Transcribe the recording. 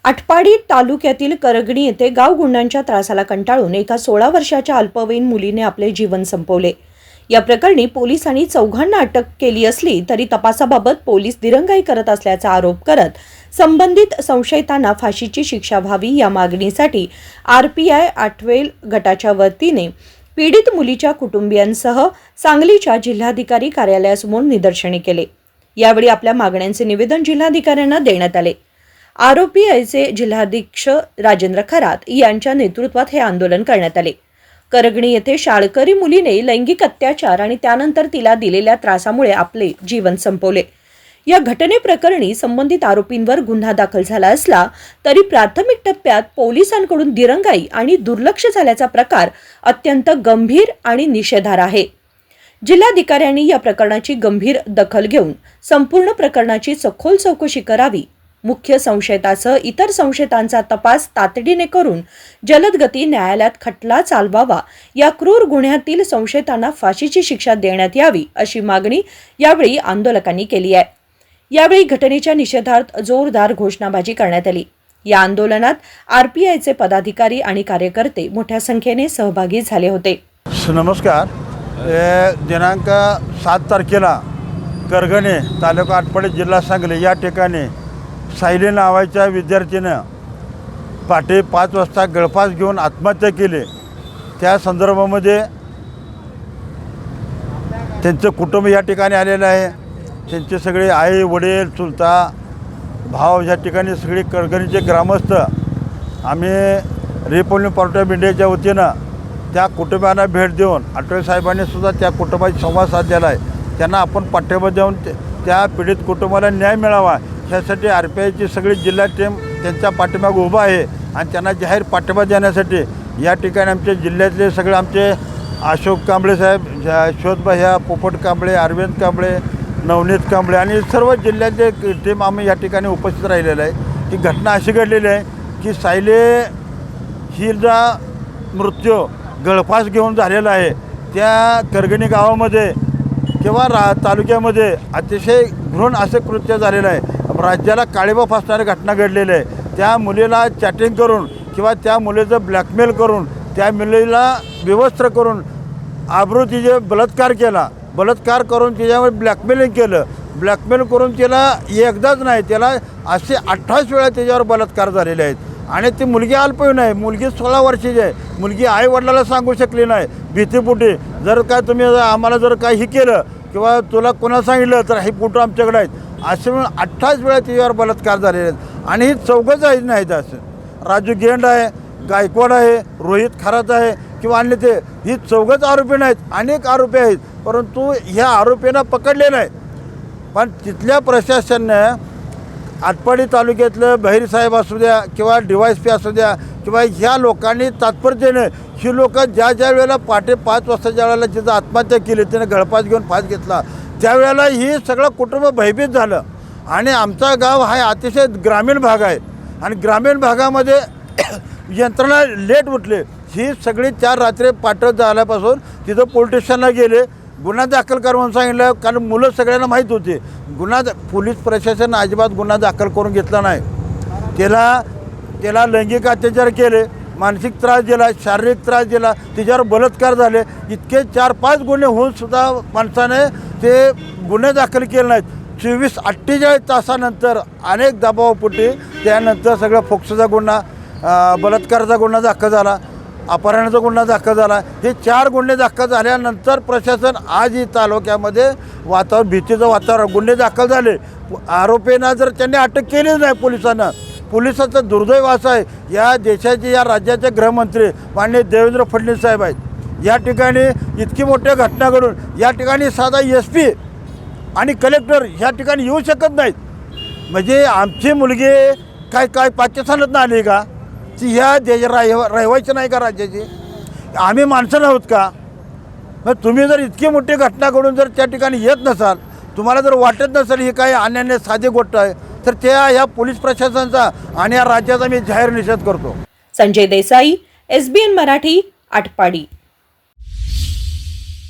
आटपाडी तालुक्यातील करगणी येथे गाव गुंडांच्या त्रासाला कंटाळून एका 16 वर्षाच्या अल्पवयीन मुलीने आपले जीवन संपवले। या प्रकरणी पोलिसांनी चौघांना अटक केली असली तरी तपासाबाबत पोलीस दिरंगाई करत असल्याचा आरोप करत संबंधित संशयितांना फाशीची शिक्षा व्हावी या मागणीसाठी आरपीआय आठवेल गटाच्या वतीने पीडित मुलीच्या कुटुंबियांसह सांगलीच्या जिल्हाधिकारी कार्यालयासमोर निदर्शने केले। यावेळी आपल्या मागण्यांचे निवेदन जिल्हाधिकाऱ्यांना देण्यात आले। आरपीआयचे जिल्हाध्यक्ष राजेंद्र खरात यांच्या नेतृत्वात हे आंदोलन करण्यात आले। करगणी येथे शाळकरी मुलीने लैंगिक अत्याचार आणि त्यानंतर तिला दिलेल्या त्रासामुळे आपले जीवन संपवले। या घटनेप्रकरणी संबंधित आरोपींवर गुन्हा दाखल झाला असला तरी प्राथमिक टप्प्यात पोलिसांकडून दिरंगाई आणि दुर्लक्ष झाल्याचा प्रकार अत्यंत गंभीर आणि निषेधार्ह आहे। जिल्हाधिकाऱ्यांनी या प्रकरणाची गंभीर दखल घेऊन संपूर्ण प्रकरणाची सखोल चौकशी करावी। मुख्य संशयितासह इतर संशयितांचा तपास तातडीने करून जलद गती न्यायालयात खटला चालवावा। या क्रूर गुन्ह्यातील संशयितांना फाशीची शिक्षा देण्यात यावी अशी मागणी यावेळी आंदोलकांनी केली आहे। यावेळी घटनेच्या निषेधार्थ जोरदार घोषणाबाजी करण्यात आली। या आंदोलनात आरपीआयचे पदाधिकारी आणि कार्यकर्ते मोठ्या संख्येने सहभागी झाले होते। नमस्कार। दिनांक 7 तारखेला करगणे तालुका आटपाडी जिल्हा सांगली या ठिकाणी सायली नावाच्या विद्यार्थीनं पहाटे 5 वाजता गळफास घेऊन आत्महत्या केली। त्या संदर्भामध्ये त्यांचं कुटुंब या ठिकाणी आलेलं आहे। त्यांचे सगळे आई वडील चुलता भाव या ठिकाणी सगळे करगणीचे ग्रामस्थ आम्ही रिपब्लिक पार्टी ऑफ इंडियाच्या वतीनं त्या कुटुंबांना भेट देऊन आठवले साहेबांनी सुद्धा त्या कुटुंबाशी संवाद साधलेला आहे। त्यांना आपण पाठिंबा देऊन त्या पीडित कुटुंबाला न्याय मिळावा यासाठी आरपीआयची सगळी जिल्हा टीम त्यांच्या पाठीमागे उभा आहे आणि त्यांना जाहीर पाठिंबा देण्यासाठी या ठिकाणी आमचे जिल्ह्यातले सगळे आमचे अशोक कांबळे साहेब, यशवंत भैया, पोपट कांबळे, अरविंद कांबळे, नवनीत कांबळे आणि सर्व जिल्ह्यातले टीम आम्ही या ठिकाणी उपस्थित राहिलेलं आहे। ही घटना अशी घडलेली आहे की सायली हिचा मृत्यू गळफास घेऊन झालेला आहे। त्या करगणी गावामध्ये किंवा तालुक्यामध्ये अतिशय घृण असे कृत्य झालेलं आहे। राज्याला काळीमा फासणारी घटना घडलेली आहे। त्या मुलीला चॅटिंग करून किंवा त्या मुलीचं ब्लॅकमेल करून त्या मुलीला विवस्त्र करून आबरू तिचे बलात्कार केला। बलात्कार करून तिच्यावर ब्लॅकमेलिंग केलं। ब्लॅकमेल करून तिला एकदाच नाही त्याला असे 28 वेळा त्याच्यावर बलात्कार झालेले आहेत आणि ती मुलगी अल्पवयीन आहे। मुलगी 16 वर्षाची आहे। मुलगी आई वडिलाला सांगू शकली नाही भीतीपोटी। जर काय तुम्ही आम्हाला जर काही हे केलं किंवा तुला कोणाला सांगितलं तर हे फोटो आमच्याकडे आहेत असे म्हणून 28 वेळा त्याच्यावर बलात्कार झालेले आहेत। आणि ही चौघंच आहेत नाहीत असं राजू गेंड आहे, गायकवाड आहे, रोहित खरात आहे किंवा अन्य ते ही चौघंच आरोपी नाहीत, अनेक आरोपी आहेत परंतु ह्या आरोपींना पकडले नाहीत। पण तिथल्या प्रशासनानं आटपाडी तालुक्यातलं बहिर साहेब असू द्या किंवा DYSP असू द्या किंवा ह्या लोकांनी तात्पर्याने ही लोक ज्या वेळेला पहाटे 5 वाजताच्या वेळेला जिथं आत्महत्या केली त्याने गळफास घेऊन फास घेतला त्यावेळेला ही सगळं कुटुंब भयभीत झालं। आणि आमचा गाव हा अतिशय ग्रामीण भाग आहे आणि ग्रामीण भागामध्ये यंत्रणा लेट उठले। ही सगळी 4 रात्री पाठत झाल्यापासून तिथं पोलीस स्टेशनला गेले, गुन्हा दाखल करून सांगितलं कारण मुलं सगळ्यांना माहीत होते। पोलीस प्रशासन अजिबात गुन्हा दाखल करून घेतला नाही। त्याला लैंगिक अत्याचार केले, मानसिक त्रास दिला, शारीरिक त्रास दिला, तिच्यावर बलात्कार झाले। इतके 4-5 गुन्हे होऊन सुद्धा माणसाने ते गुन्हे दाखल केले नाहीत। 24-48 तासानंतर अनेक दबावापोटी त्यानंतर सगळं फोक्सोचा गुन्हा, बलात्काराचा गुन्हा दाखल झाला, अपहरणाचा गुन्हा दाखल झाला। हे 4 गुन्हे दाखल झाल्यानंतर प्रशासन आज ही तालुक्यामध्ये भीतीचं वातावरण, गुन्हे दाखल झाले। आरोपींना जर त्यांनी अटक केलीच नाही पोलिसांना, पोलिसाचं दुर्दैव असं आहे या देशाचे या राज्याचे गृहमंत्री माननीय देवेंद्र फडणवीस साहेब आहेत। या ठिकाणी इतकी मोठ्या घटना घडून या ठिकाणी साधा SP आणि कलेक्टर ह्या ठिकाणी येऊ शकत नाहीत। म्हणजे आमची मुलगी काय पाकिस्तानात आली का? ती ह्या रहिवायची नाही का राज्याची? आम्ही माणसं नव्हत का? मग तुम्ही जर इतकी मोठी घटना घडून जर त्या ठिकाणी येत नसाल, तुम्हाला जर वाटत नसेल ही काही अन्याय साधी गोष्ट आहे तर त्या ह्या पोलीस प्रशासनाचा आणि या राज्याचा मी जाहीर निषेध करतो। संजय देसाई, SBN मराठी, आटपाडी।